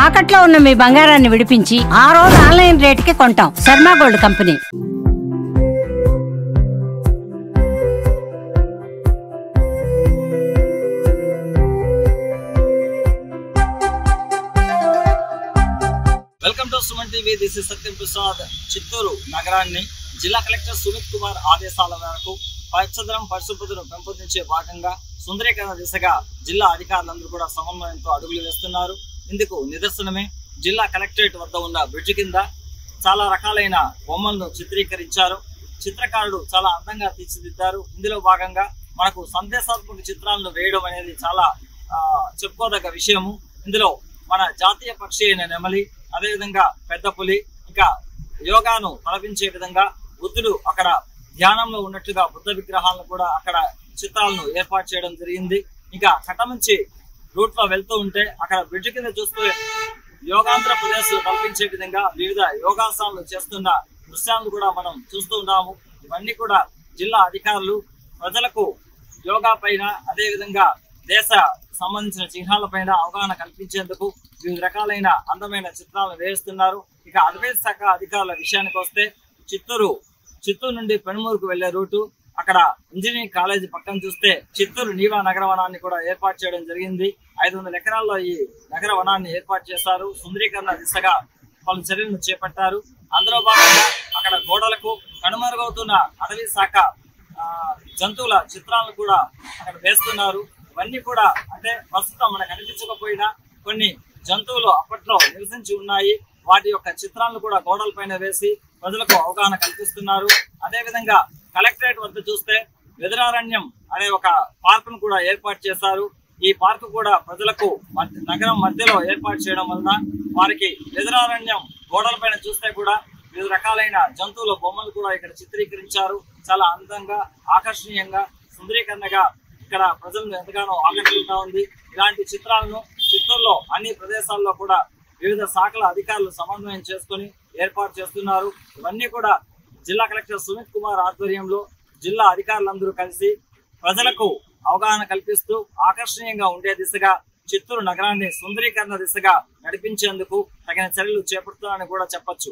తాకట్లో ఉన్న మీ బంగారాన్ని విడిపించి ఆ రోజు ఆన్లైన్ రేటుకి కొంటాం. Sharma gold company. Welcome to Suman TV. This is Satyam Prasad. Chittoor నగరాన్ని జిల్లా కలెక్టర్ సుమిత్ కుమార్ ఆదేశాల మేరకు పచ్చదనం పరిశుభ్రతను పెంపొందించే భాగంగా సుందరీకరణ దిశగా జిల్లా అధికారులందరూ కూడా సమన్వయంతో అడుగులు వేస్తున్నారు. ఇందుకు నిదర్శనమే జిల్లా కలెక్టరేట్ వద్ద ఉన్న బ్రిడ్జ్ కింద చాలా రకాలైన బొమ్మలను చిత్రీకరించారు. చిత్రకారుడు చాలా అందంగా తీర్చిదిద్దారు. ఇందులో భాగంగా మనకు సందేశాత్మక చిత్రాలను వేయడం అనేది చాలా చెప్పుకోదగ్గ విషయము. ఇందులో మన జాతీయ పక్షి అయిన నెమలి, అదేవిధంగా పెద్ద పులి, ఇంకా యోగాను తలపించే విధంగా బుద్ధుడు అక్కడ ధ్యానంలో ఉన్నట్లుగా బుద్ధ విగ్రహాలను కూడా అక్కడ చిత్రాలను ఏర్పాటు చేయడం జరిగింది. ఇంకా కట్టమంచి రూట్ లో వెళ్తూ ఉంటే అక్కడ బ్రిడ్జ్ కింద చూస్తూ యోగాంధ్ర ప్రదేశ్ కల్పించే విధంగా వివిధ యోగాసనాలు చేస్తున్న దృశ్యాలను కూడా మనం చూస్తూ ఉన్నాము. ఇవన్నీ కూడా జిల్లా అధికారులు ప్రజలకు యోగా పైన, అదేవిధంగా దేశ సంబంధించిన చిహ్నాల పైన అవగాహన కల్పించేందుకు వివిధ రకాలైన అందమైన చిత్రాలను వేస్తున్నారు. ఇక అటవీ శాఖ అధికారుల విషయానికి వస్తే చిత్తూరు నుండి పెనుమూరుకు వెళ్లే రూటు, అక్కడ ఇంజనీరింగ్ కాలేజీ పక్కన చూస్తే చిత్తూరు నీవా నగర వనాన్ని కూడా ఏర్పాటు చేయడం జరిగింది. 500 ఎకరాల్లో ఈ నగర వనాన్ని ఏర్పాటు చేశారు. సుందరీకరణ దిశగా పలు చర్యలను చేపట్టారు. అందులో భాగంగా అక్కడ గోడలకు కనుమరుగవుతున్న అటవీ శాఖ జంతువుల చిత్రాలను కూడా అక్కడ వేస్తున్నారు. ఇవన్నీ కూడా అంటే ప్రస్తుతం మనకు కనిపించకపోయినా కొన్ని జంతువులు అప్పట్లో నివసించి ఉన్నాయి. వాటి యొక్క చిత్రాలను కూడా గోడల పైన వేసి ప్రజలకు అవగాహన కల్పిస్తున్నారు. అదేవిధంగా కలెక్టరేట్ వద్ద చూస్తే వెదురారణ్యం అనే ఒక పార్కును కూడా ఏర్పాటు చేశారు. ఈ పార్కు కూడా ప్రజలకు నగరం మధ్యలో ఏర్పాటు చేయడం వలన వారికి వెదురారణ్యం గోడల పైన చూస్తే కూడా వివిధ రకాలైన జంతువుల బొమ్మలు కూడా ఇక్కడ చిత్రీకరించారు. చాలా అందంగా, ఆకర్షణీయంగా, సుందరీకరణగా ఇక్కడ ప్రజలను ఎంతగానో ఆకర్షిస్తూ ఉంది. ఇలాంటి చిత్రాలను చిత్తూరులో అన్ని ప్రదేశాల్లో కూడా వివిధ శాఖల అధికారులు సమన్వయం చేసుకుని ఏర్పాటు చేస్తున్నారు. ఇవన్నీ కూడా జిల్లా కలెక్టర్ సుమిత్ కుమార్ ఆధ్వర్యంలో జిల్లా అధికారులందరూ కలిసి ప్రజలకు అవగాహన కల్పిస్తూ ఆకర్షణీయంగా ఉండే దిశగా చిత్తూరు నగరాన్ని సుందరీకరణ దిశగా నడిపించేందుకు తగిన చర్యలు చేపడుతున్నారని కూడా చెప్పొచ్చు.